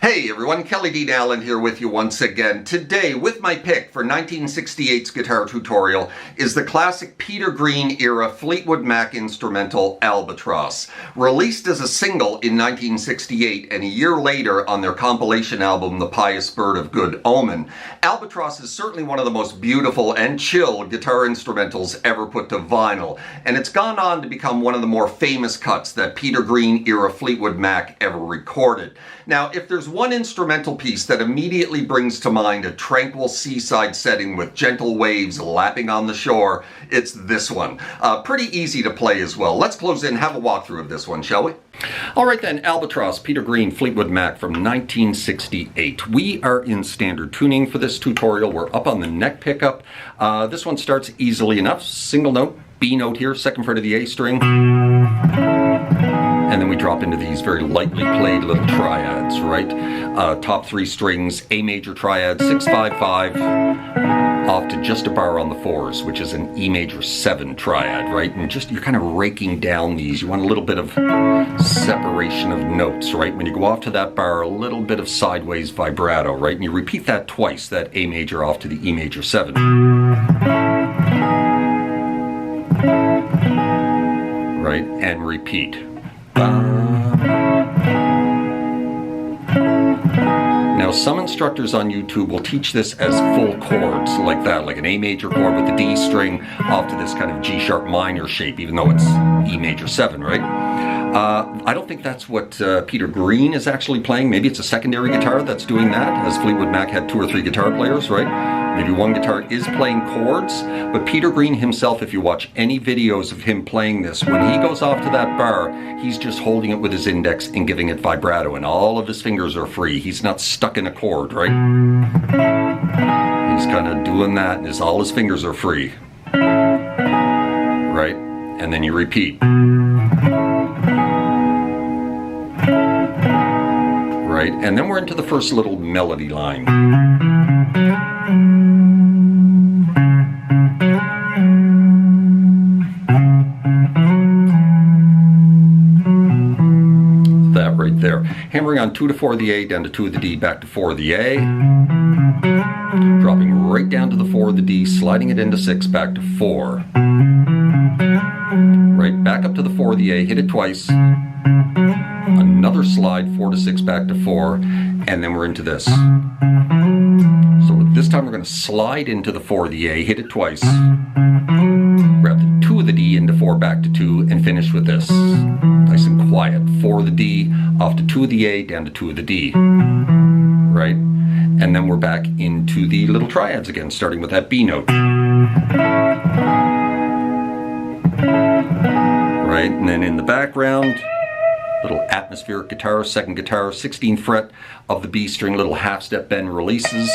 Hey everyone, Kelly Dean Allen here with you once again. Today, with my pick for 1968's guitar tutorial is the classic Peter Green era Fleetwood Mac instrumental Albatross. Released as a single in 1968 and a year later on their compilation album The Pious Bird of Good Omen, Albatross is certainly one of the most beautiful and chill guitar instrumentals ever put to vinyl, and it's gone on to become one of the more famous cuts that Peter Green era Fleetwood Mac ever recorded. Now, if there's one instrumental piece that immediately brings to mind a tranquil seaside setting with gentle waves lapping on the shore, it's this one. Pretty easy to play as well. Let's close in and have a walkthrough of this one, shall we? All right then, Albatross, Peter Green, Fleetwood Mac from 1968. We are in standard tuning for this tutorial. We're up on the neck pickup. This one starts easily enough. Single note, B note here, second fret of the A string. And then we drop into these very lightly played little triads, right? Top three strings, A major triad, 6-5-5, off to just a bar on the fours, which is an E major 7 triad, right? And just, you're kind of raking down these. You want a little bit of separation of notes, right? When you go off to that bar, a little bit of sideways vibrato, right? And you repeat that twice, that A major off to the E major 7. Right? And repeat. Now, some instructors on YouTube will teach this as full chords like that, like an A major chord with the D string off to this kind of G sharp minor shape, even though it's E major 7, right? I don't think that's what Peter Green is actually playing. Maybe it's a secondary guitar that's doing that, as Fleetwood Mac had 2 or 3 guitar players, right? Maybe one guitar is playing chords, but Peter Green himself, if you watch any videos of him playing this, when he goes off to that bar, he's just holding it with his index and giving it vibrato, and all of his fingers are free. He's not stuck in a chord, right? He's kind of doing that, and all his fingers are free. Right? And then you repeat. Right? And then we're into the first little melody line. That right there. Hammering on 2 to 4 of the A, down to 2 of the D, back to 4 of the A. Dropping right down to the 4 of the D, sliding it into 6, back to 4. Right, back up to the 4 of the A, hit it twice. Another slide, 4 to 6, back to 4, and then we're into this. So this time we're going to slide into the 4 of the A, hit it twice, grab the 2 of the D into 4, back to 2, and finish with this. Nice and quiet. 4 of the D, off to 2 of the A, down to 2 of the D. Right? And then we're back into the little triads again, starting with that B note. Right? And then in the background, little atmospheric guitar, second guitar, 16th fret of the B string, little half step bend releases,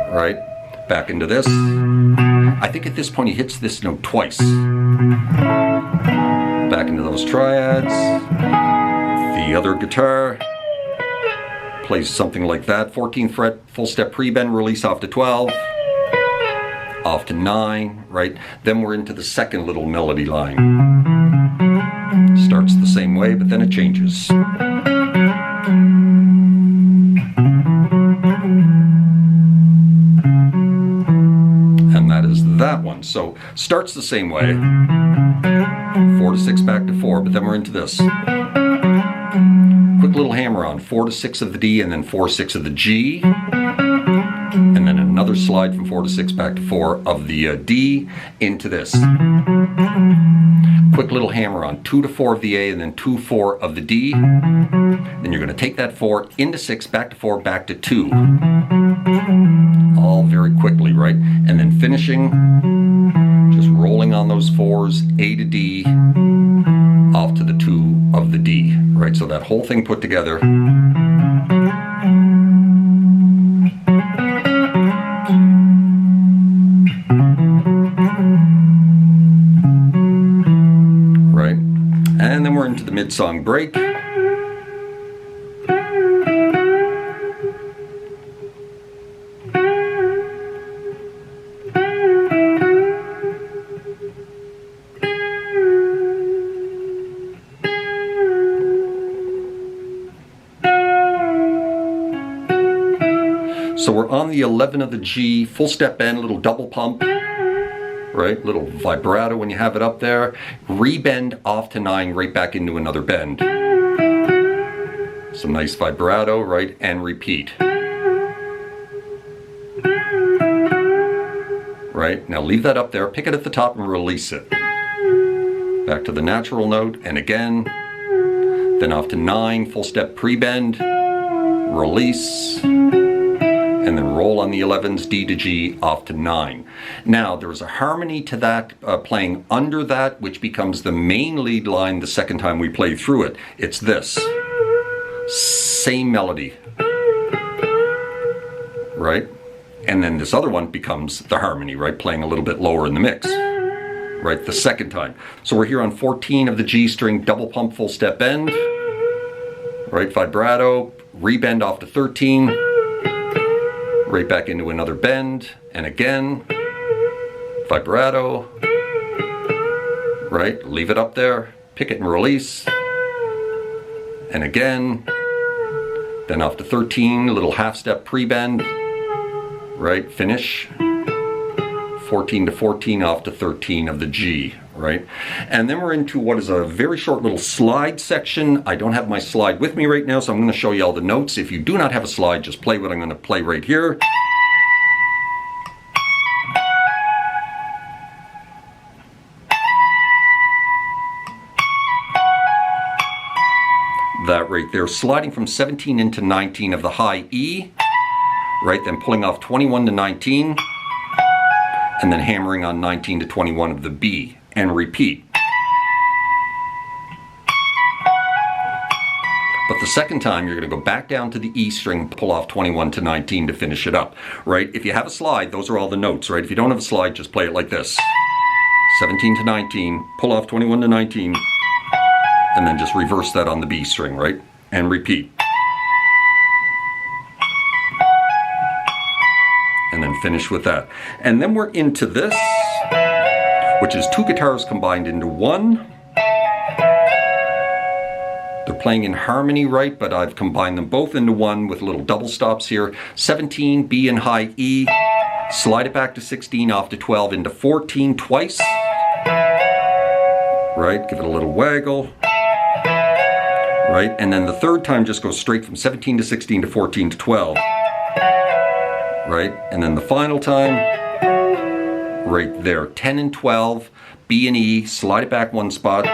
right? Back into this. I think at this point he hits this note twice. Back into those triads. The other guitar plays something like that. 14th fret, full step pre-bend release off to 12. Off to 9, right? Then we're into the second little melody line. Starts the same way, but then it changes. And that is that one. So, starts the same way. 4 to 6, back to 4, but then we're into this. Quick little hammer on 4 to 6 of the D, and then 4, 6 of the G. And then another slide from 4 to 6, back to 4 of the D into this. Quick little hammer on 2 to 4 of the A, and then 2, 4 of the D. Then you're going to take that 4 into 6, back to 4, back to 2. All very quickly, right? And then finishing, just rolling on those 4s, A to D, off to the 2 of the D, right? So that whole thing put together. And then we're into the mid-song break. So we're on the 11 of the G, full step bend, little double pump, right? Little vibrato when you have it up there. Rebend off to 9, right back into another bend. Some nice vibrato, right? And repeat. Right? Now leave that up there, pick it at the top and release it. Back to the natural note, and again. Then off to 9, full step pre-bend, release, and then roll on the 11s, D to G, off to 9. Now, there's a harmony to that, playing under that, which becomes the main lead line the second time we play through it. It's this. Same melody. Right? And then this other one becomes the harmony, right? Playing a little bit lower in the mix. Right, the second time. So we're here on 14 of the G string, double pump, full step bend, right, vibrato, rebend off to 13, right back into another bend, and again, vibrato, right, leave it up there, pick it and release, and again, then off to 13, a little half step pre-bend, right, finish, 14 to 14 off to 13 of the G, right? And then we're into what is a very short little slide section. I don't have my slide with me right now, so I'm going to show you all the notes. If you do not have a slide, just play what I'm going to play right here. That right there, sliding from 17 into 19 of the high E, right? Then pulling off 21 to 19. And then hammering on 19 to 21 of the B, and repeat. But the second time, you're going to go back down to the E string, pull off 21 to 19 to finish it up, right? If you have a slide, those are all the notes, right? If you don't have a slide, just play it like this. 17 to 19, pull off 21 to 19, and then just reverse that on the B string, right? And repeat. And then finish with that. And then we're into this, which is 2 guitars combined into one. They're playing in harmony, right? But I've combined them both into one with little double stops here. 17, B and high E. Slide it back to 16, off to 12, into 14 twice. Right? Give it a little waggle. Right? And then the third time just goes straight from 17 to 16 to 14 to 12. Right, and then the final time, right there, 10 and 12, B and E, slide it back 1 spot,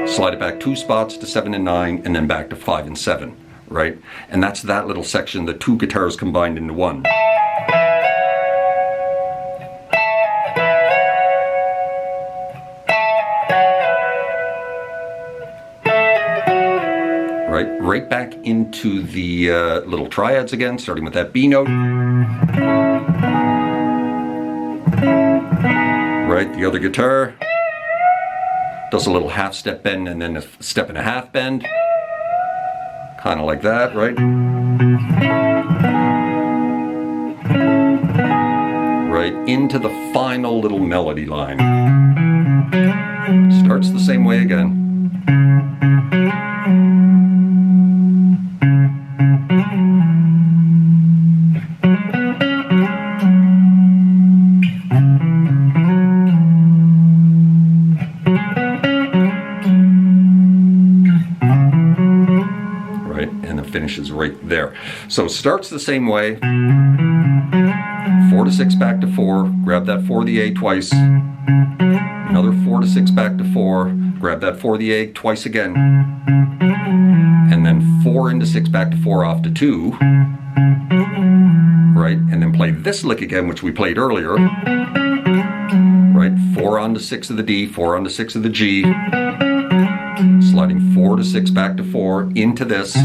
slide it back 2 spots to 7 and 9, and then back to 5 and 7, right? And that's that little section, the 2 guitars combined into one. Right back into the little triads again, starting with that B note. Right, the other guitar does a little half step bend and then a step and a half bend. Kind of like that, right? Right, into the final little melody line. Starts the same way again. Finishes right there. So starts the same way. 4 to 6 back to 4. Grab that 4 the A twice. Another 4 to 6 back to 4. Grab that 4 the A twice again. And then 4 into 6 back to 4 off to 2. Right? And then play this lick again, which we played earlier. Right? 4 on to 6 of the D, 4 on to 6 of the G. Sliding 4 to 6 back to 4 into this.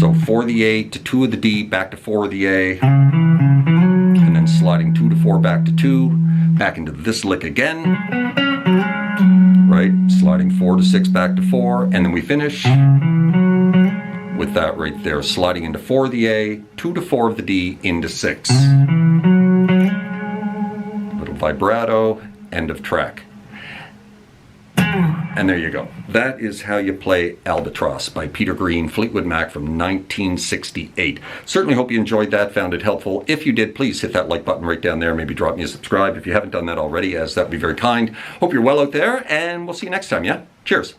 So 4 the A to 2 of the D, back to 4 of the A, and then sliding 2 to 4 back to 2, back into this lick again, right? Sliding 4 to 6 back to 4, and then we finish with that right there, sliding into 4 of the A, 2 to 4 of the D, into 6. Little vibrato, end of track. And there you go. That is how you play Albatross by Peter Green, Fleetwood Mac from 1968. Certainly hope you enjoyed that, found it helpful. If you did, please hit that like button right down there. Maybe drop me a subscribe if you haven't done that already, as that would be very kind. Hope you're well out there, and we'll see you next time, yeah? Cheers.